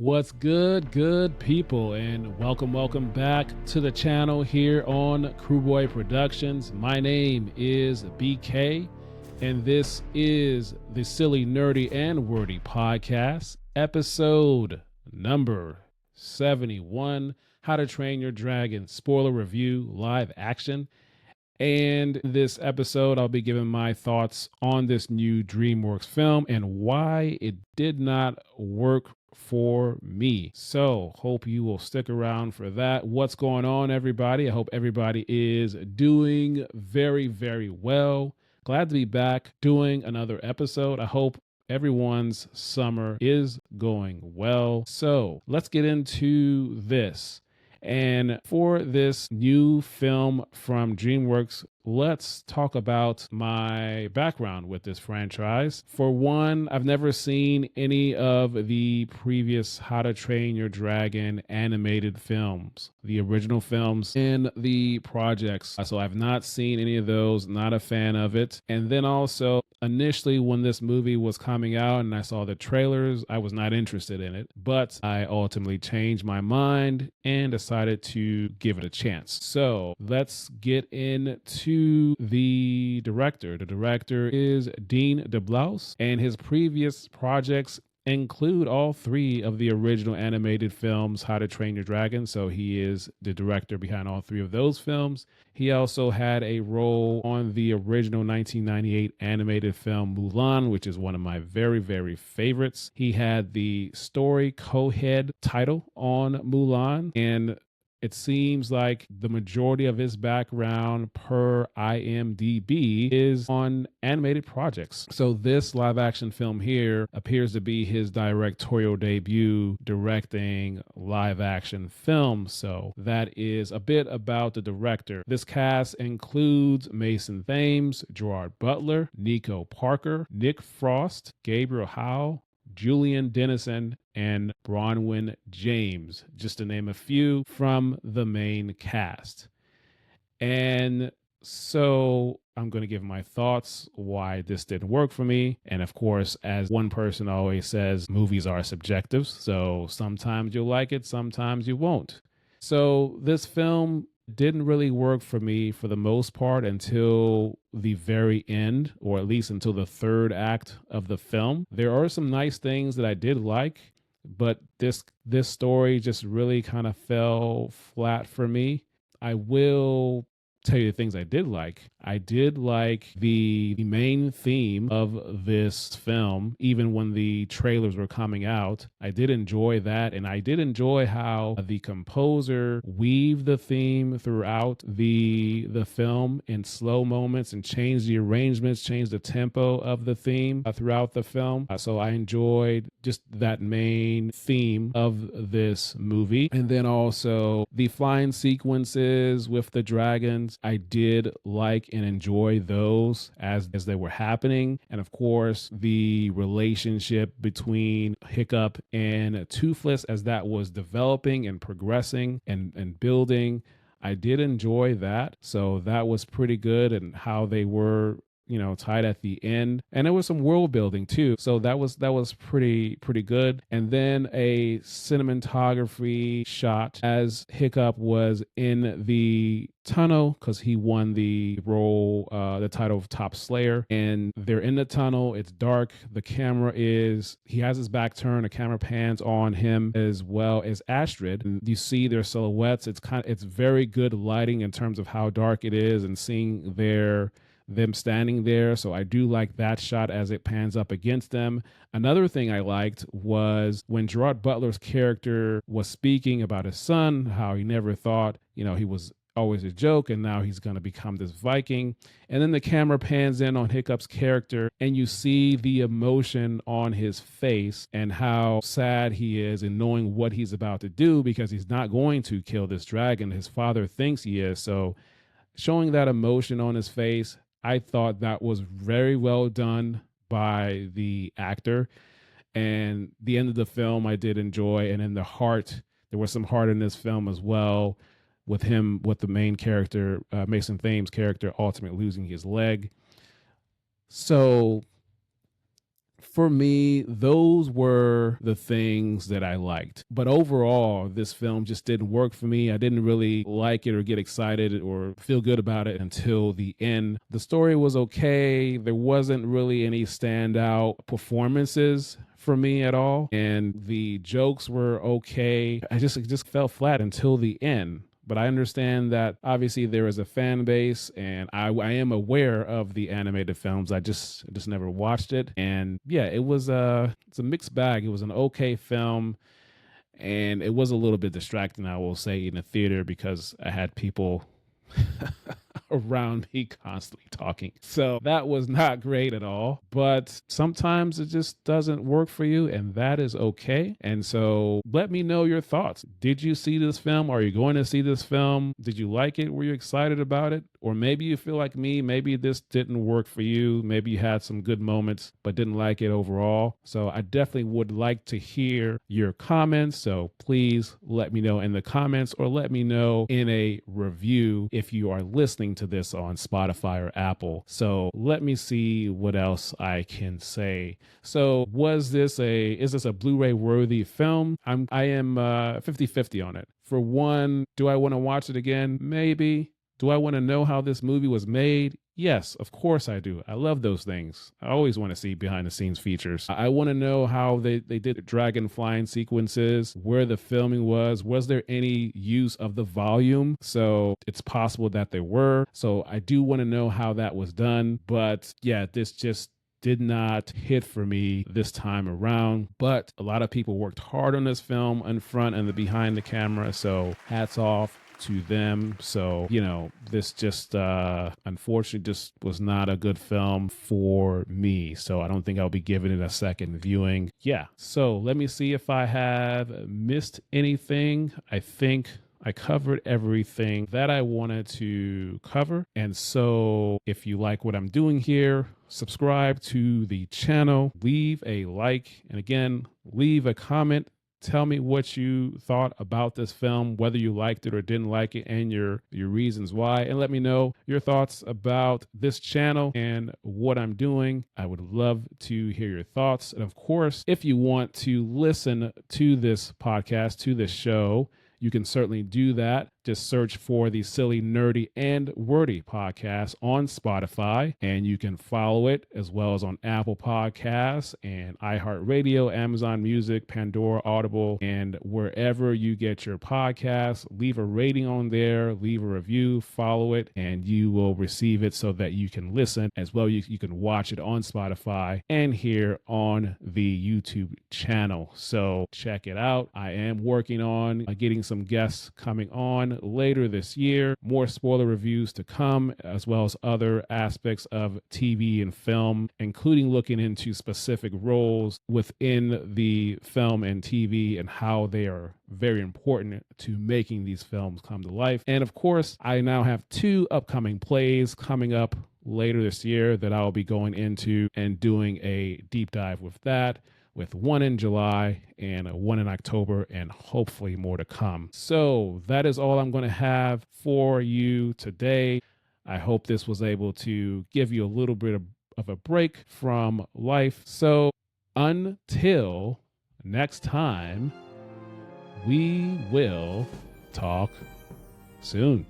What's good people, and welcome back to the channel here on KRUBOY Productions. My name is BK, and this is the Silly, Nerdy, and Wordy podcast, episode number 71, How to Train Your Dragon spoiler review live action. And in this episode, I'll be giving my thoughts on this new DreamWorks film and why it did not work for me. So hope you will stick around for that. What's going on, everybody? I hope everybody is doing very well. Glad to be back doing another episode. I hope everyone's summer is going well. So let's get into this. And for this new film from DreamWorks, let's talk about my background with this franchise. For one, I've never seen any of the previous How to Train Your Dragon animated films, the original films in the projects. So I've not seen any of those, not a fan of it. And then also, initially when this movie was coming out and I saw the trailers, I was not interested in it, but I ultimately changed my mind and decided to give it a chance. So let's get into the director. The director is Dean DeBlouse, and his previous projects include all three of the original animated films, How to Train Your Dragon. So he is the director behind all three of those films. He also had a role on the original 1998 animated film Mulan, which is one of my very favorites. He had the story co-head title on Mulan, and it seems like the majority of his background per IMDb is on animated projects. So this live action film here appears to be his directorial debut directing live action film. So that is a bit about the director. This cast includes Mason Thames, Gerard Butler, Nico Parker, Nick Frost, Gabriel Howe, Julian Dennison, and Bronwyn James, just to name a few from the main cast. And so I'm going to give my thoughts why this didn't work for me. And of course, as one person always says, movies are subjective. So sometimes you'll like it, sometimes you won't. So this film didn't really work for me for the most part until the very end, or at least until the third act of the film. There are some nice things that I did like, but this story just really kind of fell flat for me. I will tell you the things I did like. I did like the main theme of this film, even when the trailers were coming out. I did enjoy that, and I did enjoy how the composer weaved the theme throughout the film in slow moments and changed the arrangements, changed the tempo of the theme throughout the film. So I enjoyed just that main theme of this movie. And then also the flying sequences with the dragons, I did like and enjoy those as they were happening. And of course, the relationship between Hiccup and Toothless as that was developing and progressing and building, I did enjoy that. So that was pretty good, and how they were tied at the end, and there was some world building too. So that was pretty good. And then a cinematography shot as Hiccup was in the tunnel, because he won the role, the title of Top Slayer, and they're in the tunnel. It's dark. He has his back turned. The camera pans on him as well as Astrid, and you see their silhouettes. It's very good lighting in terms of how dark it is, and seeing them standing there. So I do like that shot as it pans up against them. Another thing I liked was when Gerard Butler's character was speaking about his son, how he never thought, he was always a joke, and now he's going to become this Viking. And then the camera pans in on Hiccup's character, and you see the emotion on his face and how sad he is in knowing what he's about to do, because he's not going to kill this dragon. His father thinks he is. So showing that emotion on his face, I thought that was very well done by the actor. And the end of the film I did enjoy. And in the heart, there was some heart in this film as well, with the main character, Mason Thames' character, ultimately losing his leg. So for me, those were the things that I liked. But overall, this film just didn't work for me. I didn't really like it or get excited or feel good about it until the end. The story was okay. There wasn't really any standout performances for me at all. And the jokes were okay. It just fell flat until the end. But I understand that obviously there is a fan base, and I am aware of the animated films. I just never watched it, and yeah, it's a mixed bag. It was an okay film, and it was a little bit distracting, I will say, in the theater because I had people around me constantly talking. So that was not great at all. But sometimes it just doesn't work for you, and that is okay. And so let me know your thoughts. Did you see this film? Are you going to see this film? Did you like it? Were you excited about it? Or maybe you feel like me, maybe this didn't work for you. Maybe you had some good moments, but didn't like it overall. So I definitely would like to hear your comments. So please let me know in the comments, or let me know in a review if you are listening to this on Spotify or Apple. So let me see what else I can say. So is this a Blu-ray worthy film? I am 50-50 on it. For one, do I want to watch it again? Maybe. Do I want to know how this movie was made? Yes, of course I do. I love those things. I always want to see behind the scenes features. I want to know how they did the dragon flying sequences, where the filming was there any use of the volume? So it's possible that there were. So I do want to know how that was done. But yeah, this just did not hit for me this time around. But a lot of people worked hard on this film in front and the behind the camera. So hats off to them. So, this just unfortunately just was not a good film for me. So I don't think I'll be giving it a second viewing. Yeah. So let me see if I have missed anything. I think I covered everything that I wanted to cover. And so if you like what I'm doing here, subscribe to the channel, leave a like, and again, leave a comment. Tell me what you thought about this film, whether you liked it or didn't like it, and your reasons why. And let me know your thoughts about this channel and what I'm doing. I would love to hear your thoughts. And of course, if you want to listen to this podcast, to this show, you can certainly do that. Just search for the Silly, Nerdy, and Wordy podcast on Spotify, and you can follow it as well as on Apple Podcasts and iHeartRadio, Amazon Music, Pandora, Audible, and wherever you get your podcasts. Leave a rating on there, leave a review, follow it, and you will receive it so that you can listen as well. You can watch it on Spotify and here on the YouTube channel. So check it out. I am working on getting some guests coming on later this year. More spoiler reviews to come, as well as other aspects of TV and film, including looking into specific roles within the film and TV and how they are very important to making these films come to life. And of course, I now have 2 upcoming plays coming up later this year that I'll be going into and doing a deep dive with that, with one in July and one in October, and hopefully more to come. So that is all I'm going to have for you today. I hope this was able to give you a little bit of a break from life. So until next time, we will talk soon.